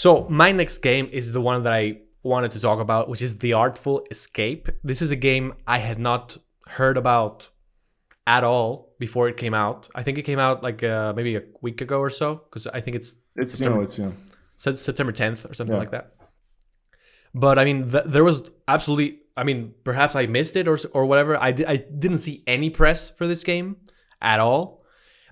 So my next game is the one that I wanted to talk about, which is the Artful Escape. This is a game I had not heard about at all before it came out. I think it came out like maybe a week ago or so, because I think it's September, September 10th or something like that. But I mean, there was absolutely, I mean, perhaps I missed it or whatever. I didn't see any press for this game at all.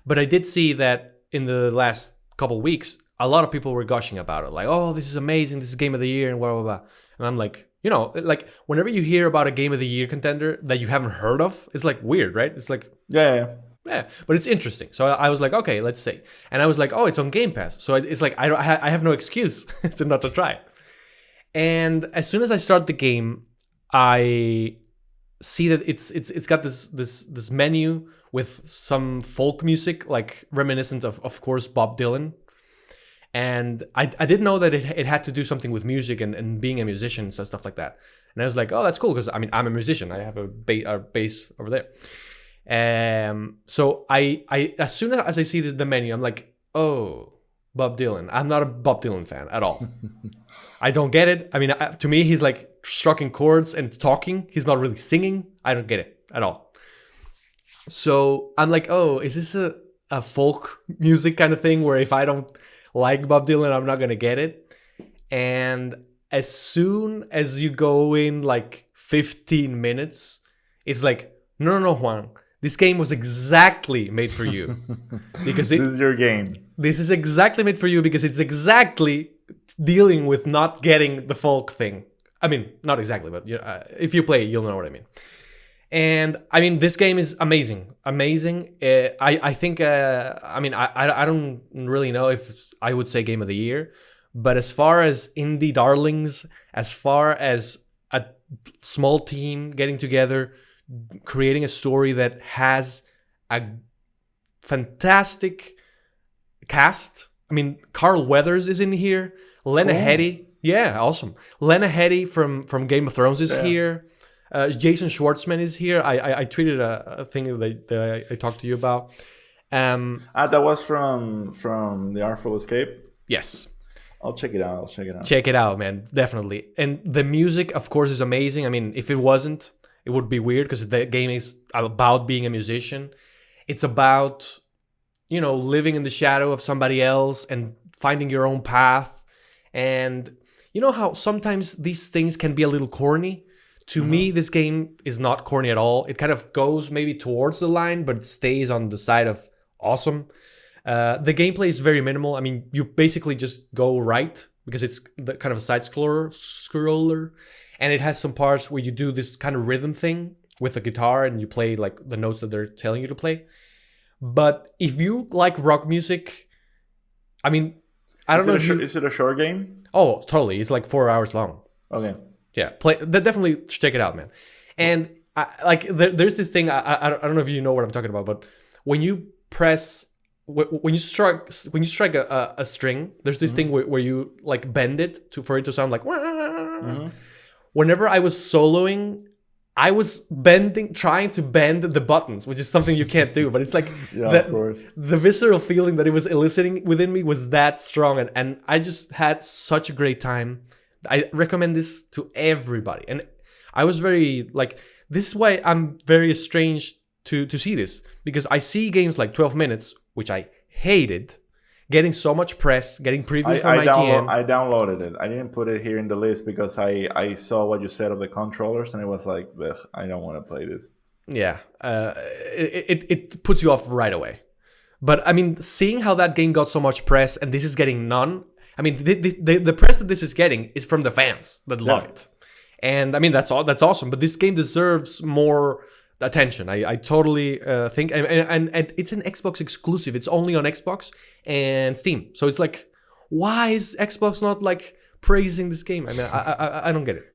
But I did see that in the last couple weeks, a lot of people were gushing about it. Like, oh, this is amazing. This is game of the year and blah, blah, blah. And I'm like, you know, like whenever you hear about a game of the year contender that you haven't heard of, it's like weird, right? It's like, yeah, but it's interesting. So I was like, okay, let's see. And I was like, oh, it's on Game Pass. So it's like, I have no excuse to not to try it. And as soon as I start the game, I see that it's got this menu with some folk music, like reminiscent of course, Bob Dylan. And I didn't know that it had to do something with music and being a musician and stuff like that. And I was like, oh, that's cool, because I mean, I'm a musician. I have a bass over there. So I as soon as I see the menu, I'm like, oh, Bob Dylan. I'm not a Bob Dylan fan at all. I don't get it. I mean, to me, he's like striking chords and talking. He's not really singing. I don't get it at all. So I'm like, oh, is this a folk music kind of thing where if I don't like Bob Dylan, I'm not going to get it? And as soon as you go in like 15 minutes, it's like, no, Juan. This game was exactly made for you. Because this is your game. This is exactly made for you because it's exactly dealing with not getting the folk thing. I mean, not exactly, but if you play, you'll know what I mean. And I mean, this game is amazing. I think, I mean, I don't really know if I would say game of the year, but as far as indie darlings, as far as a small team getting together, creating a story that has a fantastic cast. I mean, Carl Weathers is in here. Lena Headey. Yeah, awesome. Lena Headey from Game of Thrones is here. Jason Schwartzman is here. I tweeted a thing that I talked to you about. That was from the Artful Escape? Yes. I'll check it out. Check it out, man. Definitely. And the music, of course, is amazing. I mean, if it wasn't, it would be weird because the game is about being a musician. It's about, you know, living in the shadow of somebody else and finding your own path. And you know how sometimes these things can be a little corny? To me, this game is not corny at all. It kind of goes maybe towards the line, but it stays on the side of awesome. The gameplay is very minimal. I mean, you basically just go right because it's the kind of a side scroller. And it has some parts where you do this kind of rhythm thing with a guitar and you play like the notes that they're telling you to play. But if you like rock music, I mean, I don't know. Is it a short game? Oh, totally. It's like 4 hours long. Okay. Yeah, definitely check it out, man. And there's this thing. I don't know if you know what I'm talking about, but when you press, when you strike a string, there's this thing where you like bend it for it to sound like. Whenever I was soloing, I was trying to bend the buttons, which is something you can't do. But it's like the visceral feeling that it was eliciting within me was that strong, and I just had such a great time. I recommend this to everybody. And I was very like, this is why I'm very estranged to see this, because I see games like 12 Minutes, which I hated, getting so much press, getting previews from IGN. I downloaded it. I didn't put it here in the list because I saw what you said of the controllers and it was like, I don't want to play this. Yeah, it puts you off right away. But I mean, seeing how that game got so much press and this is getting none. I mean, the press that this is getting is from the fans that love it. And I mean, that's awesome. But this game deserves more attention. I totally think. And it's an Xbox exclusive. It's only on Xbox and Steam. So it's like, why is Xbox not like praising this game? I mean, I don't get it.